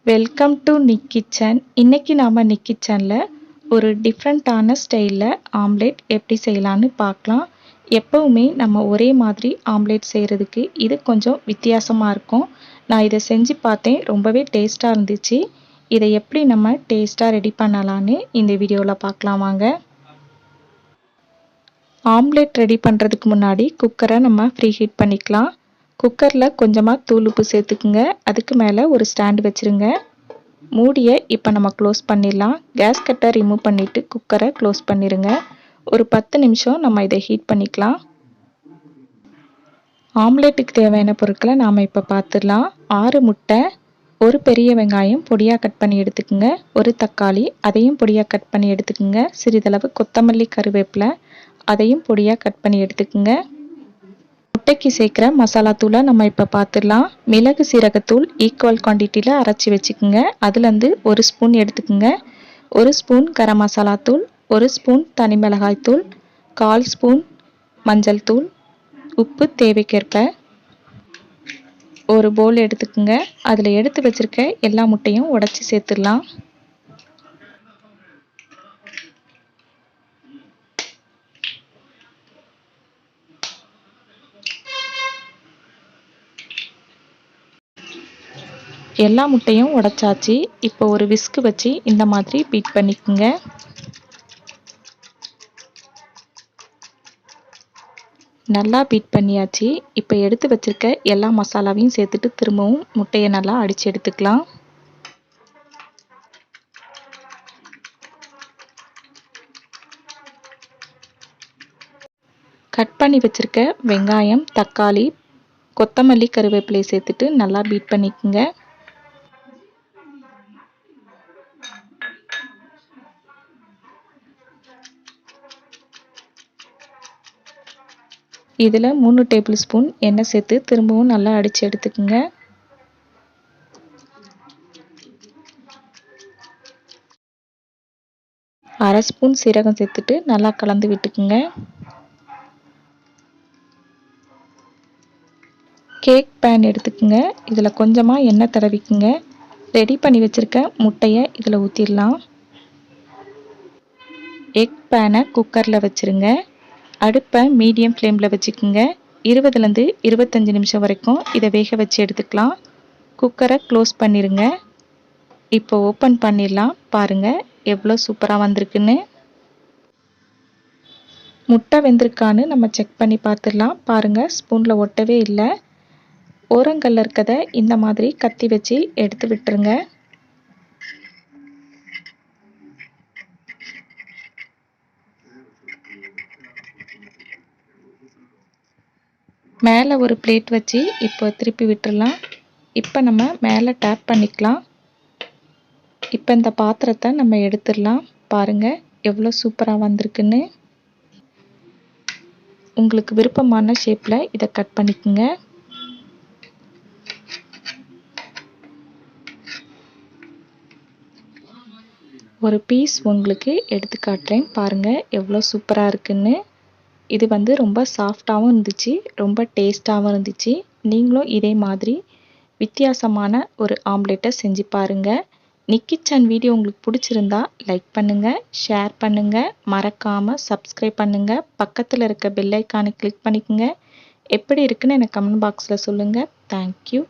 Welcome to Nick kitchen. இன்னைக்கு நாம நிக் கிச்சன்ல ஒரு டிஃப்ரெண்ட்டான ஸ்டைலில் ஆம்லேட் எப்படி செய்யலான்னு பார்க்கலாம். எப்பவுமே நம்ம ஒரே மாதிரி ஆம்லேட் செய்கிறதுக்கு இது கொஞ்சம் வித்தியாசமாக இருக்கும். நான் இதை செஞ்சு பார்த்தேன், ரொம்பவே டேஸ்ட்டாக இருந்துச்சு. இதை எப்படி நம்ம டேஸ்ட்டாக ரெடி பண்ணலான்னு இந்த வீடியோவில் பார்க்கலாம் வாங்க. ஆம்லேட் ரெடி பண்ணுறதுக்கு முன்னாடி குக்கரை நம்ம ஃப்ரீ ஹீட் பண்ணிக்கலாம். குக்கரில் கொஞ்சமாக தூள் உப்பு சேர்த்துக்குங்க. அதுக்கு மேலே ஒரு ஸ்டாண்டு வச்சுருங்க. மூடியை இப்போ நம்ம க்ளோஸ் பண்ணிடலாம். கேஸ் கட்டை ரிமூவ் பண்ணிவிட்டு குக்கரை க்ளோஸ் பண்ணிடுங்க. ஒரு 10 நிமிஷம் நம்ம இதை ஹீட் பண்ணிக்கலாம். ஆம்லேட்டுக்கு தேவையான பொருட்களை நாம் இப்போ பார்த்துடலாம். 6 முட்டை, ஒரு பெரிய வெங்காயம் பொடியாக கட் பண்ணி எடுத்துக்கோங்க, ஒரு தக்காளி அதையும் பொடியாக கட் பண்ணி எடுத்துக்கோங்க, சிறிதளவு கொத்தமல்லி கருவேப்பிலை அதையும் பொடியாக கட் பண்ணி எடுத்துக்கோங்க. முட்டைக்கு சேர்க்குற மசாலா தூளை நம்ம இப்போ பார்த்துடலாம். மிளகு சீரகத்தூள் ஈக்குவல் குவான்டிட்டியில் அரைச்சி வச்சுக்கோங்க. அதுலேருந்து ஒரு ஸ்பூன் எடுத்துக்கோங்க. ஒரு ஸ்பூன் கரம் மசாலா தூள், ஒரு ஸ்பூன் தனி மிளகாய் தூள், 1/4 ஸ்பூன் மஞ்சள் தூள், உப்பு தேவைக்கேற்ப. ஒரு பவுல் எடுத்துக்கோங்க. அதில் எடுத்து வச்சுருக்க எல்லா முட்டையும் உடச்சி சேர்த்துடலாம். எல்லா முட்டையும் உடைச்சாச்சு. இப்போ ஒரு விஸ்க் வச்சு இந்த மாதிரி பீட் பண்ணிக்கோங்க. நல்லா பீட் பண்ணியாச்சு. இப்போ எடுத்து வச்சிருக்க எல்லா மசாலாவையும் சேர்த்துட்டு திரும்பவும் முட்டையை நல்லா அடித்து எடுத்துக்கலாம். கட் பண்ணி வச்சிருக்க வெங்காயம், தக்காளி, கொத்தமல்லி கருவேப்பிலை சேர்த்துட்டு நல்லா பீட் பண்ணிக்கோங்க. இதில் 3 டேபிள் ஸ்பூன் எண்ணெய் சேர்த்து திரும்பவும் நல்லா அடித்து எடுத்துக்கோங்க. அரை ஸ்பூன் சீரகம் சேர்த்துட்டு நல்லா கலந்து விட்டுக்குங்க. கேக் பேன் எடுத்துக்கோங்க. இதில் கொஞ்சமாக எண்ணெய் தடவிக்குங்க. ரெடி பண்ணி வச்சுருக்க முட்டையை இதில் ஊற்றிடலாம். எக் பேனை குக்கரில் வச்சுருங்க. அடுப்பை மீடியம் ஃப்ளேமில் வச்சுக்கோங்க. 20லேருந்து 25 நிமிஷம் வரைக்கும் இதை வேக வச்சு எடுத்துக்கலாம். குக்கரை க்ளோஸ் பண்ணிடுங்க. இப்போ ஓப்பன் பண்ணிடலாம். பாருங்கள் எவ்வளோ சூப்பராக வந்திருக்குன்னு. முட்டை வெந்திருக்கான்னு நம்ம செக் பண்ணி பார்த்துடலாம். பாருங்கள் ஸ்பூனில் ஒட்டவே இல்லை. ஓரங்களில் இருக்கதை இந்த மாதிரி கத்தி வச்சு எடுத்து விட்டுருங்க. மேலே ஒரு பிளேட் வச்சு இப்போ திருப்பி விட்டுடலாம். இப்போ நம்ம மேலே டேப் பண்ணிக்கலாம். இப்போ இந்த பாத்திரத்தை நம்ம எடுத்துடலாம். பாருங்கள் எவ்வளோ சூப்பராக வந்திருக்குன்னு. உங்களுக்கு விருப்பமான ஷேப்பில் இதை கட் பண்ணிக்கோங்க. ஒரு பீஸ் உங்களுக்கு எடுத்து காட்டுறேன். பாருங்கள் எவ்வளோ சூப்பராக இருக்குன்னு. இது ரொம்ப சாஃப்டாகவும் இருந்துச்சு, ரொம்ப டேஸ்ட்டாகவும் இருந்துச்சு. நீங்களும் இதே மாதிரி வித்தியாசமான ஒரு ஆம்லேட்டை செஞ்சு பாருங்கள். நிக் கிச்சன் வீடியோ உங்களுக்கு பிடிச்சிருந்தா லைக் பண்ணுங்கள், ஷேர் பண்ணுங்கள், மறக்காமல் சப்ஸ்கிரைப் பண்ணுங்கள். பக்கத்தில் இருக்க பெல் ஐக்கானை கிளிக் பண்ணிக்கோங்க. எப்படி இருக்குன்னு எனக்கு கமெண்ட் பாக்ஸில் சொல்லுங்கள். தேங்க்யூ.